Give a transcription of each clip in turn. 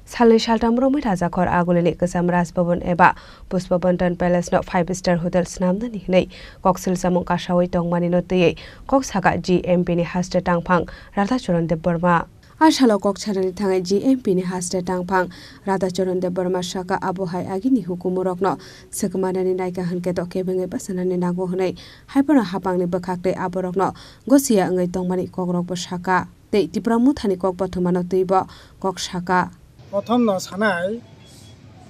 Salai Shaltam Romi Rajakor Agulini Kasam Rasbabon Eba, Puspabontan Palace not 5-star hotel Snam the Nihnei, Coxil Samon Kashawi Tongmani no Te, Coxhaga GMP ni Haster Tangpang, Ratachuran de Burma. Ashalo Coxharan Tanga GMP ni Haster Tangpang, Ratachuran de Burma Shaka Abuhai Agini Hukumurokno, Sakamanani Naika Hanketo Kevin Basanani Nagohone, Hyper Hapang ni Bakakte Aborokno, Gosia and Tongmani Kogrok Shaka, Te Tipramutani Kok Batumano Tibo, Kokshaka. প্রথম ন সানাই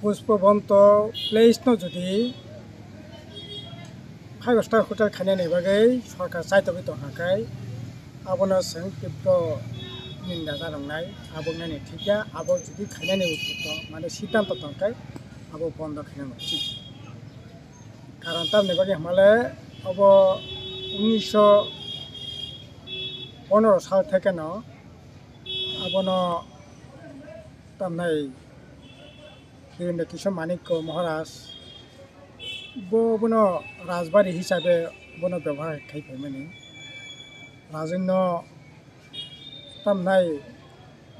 Pushpabanta place ন যদি 5-star hotel খাইনানি বাগै সরকার চাইতবি তহাকাই আবনো song তীব্র নিন্দা জানাंनाय আবনানি ঠিকা আব যদি খাইনানি উচিত মানে সিদ্ধান্ত তহাকাই আব বন্ধ খাইনানি উচিত কারণ তার বাগै হামালে আব 1915 সাল থেকে ন আবনো তামনাই বীরেন্দ্র কিশোর মানিক্য মহারাজ বনো রাজবাড়ি হিসাবে বনো ব্যবহার খাইফাইমানি রাজন্য তামনাই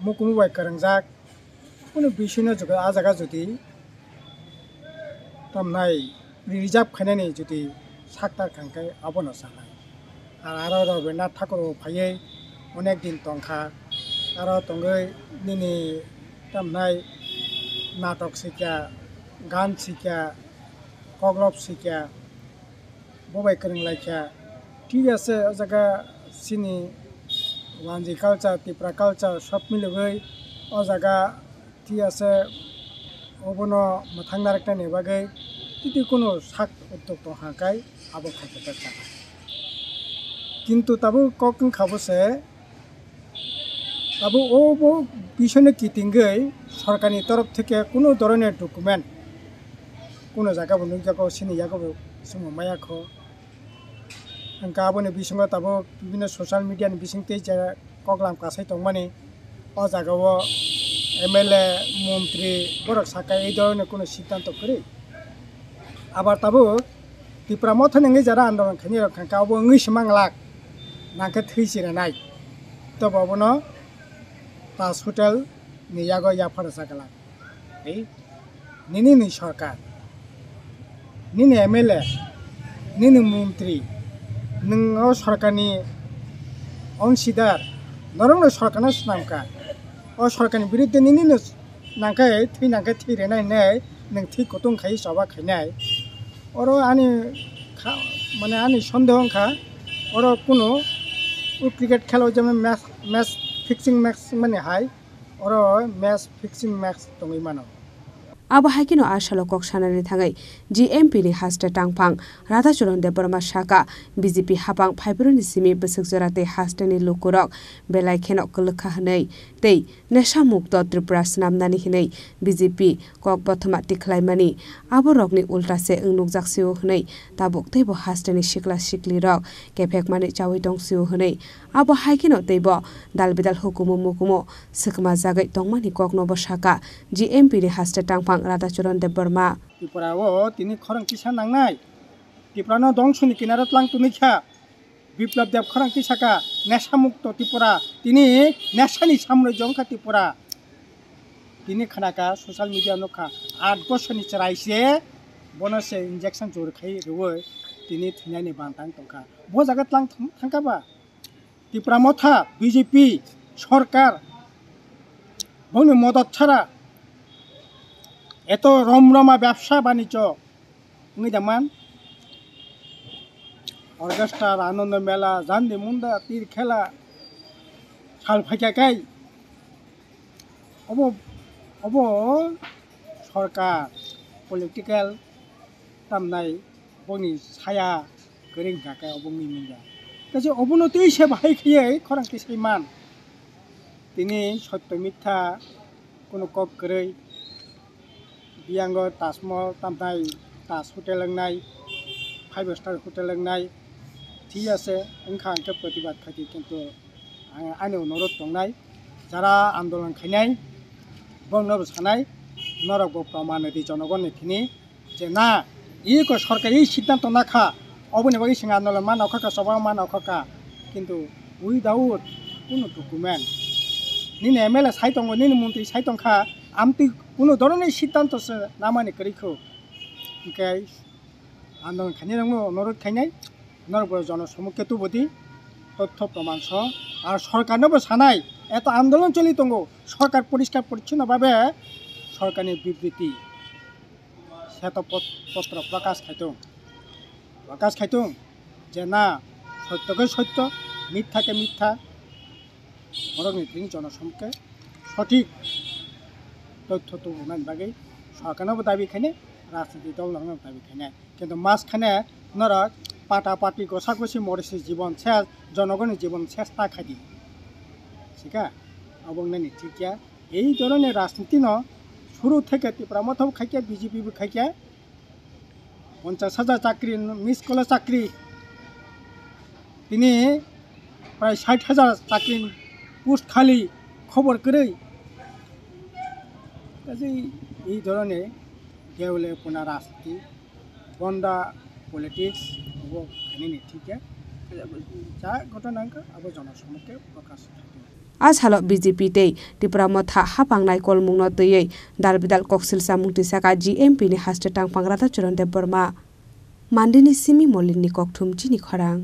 মুকুমুবাই কারংজাক কোনো বিষ্ণু যুগ আজাগা যদি তামনাই রিজার্ভ খাইনানি যদি সাকতার খাঙ্কাই আবনো সানাই আর রবীন্দ্রনাথ ঠাকুর ফাইয়ে অনেক দিন তংখা আর তঙ্গৈ নিনি তামনাই নাটক শিক্ষা গান শিক্ষা কগলপ শিক্ষা ববাই করং লাইখা ঠিক আছে ও জায়গা চিনি ওয়ানজি কালচার ত্রিপুরা কালচার সব মিলগৈ ও জায়গা ঠিক আছে অবন মথাংনার একটা নেবাগৈ যদি কোনো সাক উদ্যোগ হাঁকাই আবো খাইতে চায় কিন্তু তাবো কখন খাবছে তাবো ও পিছনে কিতিঙ্গৈ সরকারি তরফ থেকে কোনো ধরনের ডকুমেন্ট কোনো জায়গা নুইজাগো সিনিজাগো সুমো মায়াখো গাবনে বিসঙ্গ তাবো বিভিন্ন সোশ্যাল মিডিয়ানি বিসংতে যে কগলাম কাছাই তংমানি ও জায়গাও এমএলএ মন্ত্রী বড় সাকাই এই ধরনের কোনো সিদ্ধান্ত করে আবার তাবো ত্রিপুরা মথনে যারা আন্দোলন খানি গাবো ইংলিশমাং লাখ নাকে থৈছিরে নাই তো বাবনো তাজ হোটেল নিয়াগো ইয়াফার জাগলা এই নিনি সরকার নিনি এমএলএ নিনি মন্ত্রী নং সরকারনি অংশীদার নরং সরকারনা সুনামকা ও সরকারনি বিরুদ্ধে নিনি নাংকাই থৈরেনাই নাই নং থৈ কতং খাই সবা খাইনাই ওর আনি মানে আনি সন্দেহংখা ওর কোনো ক্রিকেট খেলাও যেমন ম্যাচ ফিক্সিং ম্যাচ মানে হাই ওর ম্যাচ ফিক্সিং ম্যাচ দङै মানো Abo Hakino Ashalo Kokshanani Tangai, GMP ni Haster Tangpang, Ratachuran de Burma Shaka, BJP Hapang Piperuni Simi Besukzorate Hastani Lukurok, Belai Kenok Lukahanei, They, Nesha Mukto Tripura Snamnani Hinei, BJP, Kok Botomatic Klaimani, Abo Rogni Ultrase Unugzaksio Hunei, Tabuk Table Hastani Shikla Shikli Rock, Kepek Mani Chawitong Sio Hunei, Abo Hakino Tebo, Dalbidal Hukumu Mukumo, Sukma Zagai Tongmani Kok Nobo Shaka, GMP ni Haster Tangpang. Ratachuran de Burma. Tripura ও তিনি খরং কিসা নাংনাই ত্রিপুরা ন দংশনি কিনারত lung তুমিখা Biplab Deb খরং কিসাকা নেশামুক্ত Tripura তিনি নেশানি সাম্রাজ্য অংখা ত্রিপুরা তিনি খানাকা social media নখা 8 বছরনি চরাইছে বনসে injection জোর খাই রুই তিনি থিনানি বান্তাং তংখা বো জাগাত লাং থাঙ্কাবা ত্রিপুরা মথা বিজেপি সরকার বনে মদত ছাড়া এত রমরমা ব্যবসা বাণিজ্য নিদামান অর্কেস্ট্রার আনন্দ মেলা জান্দি মুন্ডা তীর খেলা শাল ফাঁকাকাই অব সরকার পলিটিক্যাল তামনাই বনি ছায়া গরিং থাকায় অবনি মিঙ্গা কাজে অবনতি সে বাহাই খেয়ে খরাংটি সেইমান তিনি সত্য মিথ্যা কোনো কক গরৈ বিয়াঙ্গ তাজমহল তামনাই তাজ হোটেল লংনাই 5-star হোটেল লংনাই ঠিক আছে ওংখা আংকে প্রতিবাদ খাতি কিন্তু আইনে অনুরোধ দংনাই যারা আন্দোলন খাইনাই বংনব সানাই নরক প্রমাণ দি জনগণনি খিনি যে না ইকো সরকারি সিদ্ধান্ত না খা অবনি বাকি সিং আন্দোলন মান অখকা সভা মান অখকা কিন্তু উইদাউট কোনো ডকুমেন্ট নিনে এমএলএ সাইতং নিনে মন্ত্রী সাইতংখা আমতি কোনো ধরনের সিদ্ধান্ত না মানে করিখো ওমफ्राय আন্দোলন খাইনাय অনুরোধ খাইनाय নরবর জনসমুখে তুবদি তথ্য প্রমাণ সহ আর সরকারनोबो সানাय এত আন্দোলন চলি দङ সরকার পরিষ্কার পরিচ্ছন্নভাবে সরকারের বিবৃতি শ্বেতপত্র প্রকাশ খাইতো যে না সত্যকে সত্য মিথ্যাকে মিথ্যা বরং জনসমুখে সঠিক তথ্য তুলনার বাকি সরকারनोबो দাবি খাইनाय রাজনীতি দলनोबो দাবি খাইनाय কিন্তু মাঝখানে নরা পাটাপাটি গোসাগোসি মরেছে জীবন শেষ জনগণের জীবন শেষ তা খাই ঠিক আছে অবংনানি ঠিক এই ধরনের রাজনীতি শুরু থেকে ত্রিপুরা মথাও খাইকে বিজেপিবো খাইকে 50,000 চাকরি মিস কলেজ চাকরি তিনি প্রায় 60,000 চাকরি পোস্ট খালি খবর করে এই ধরনের দেউলে পোনা রাজনীতি বন্ধা পলিটিক্স হবো খাইनाय ঠিক যা ঘটনাকে আবো জনসমুখে প্রকাশ आज हालो बीजेपी तै त्रिपुरा मथा हापांगनाय कलमुंगनो तैयै दारबिदाल कक्सिलसा मुंतिसाका GMP नि हास्टे टांगपां राधा चरण देव बर्मा मान्दिनि सिमी मलिननि ककथुम चिनि खरां।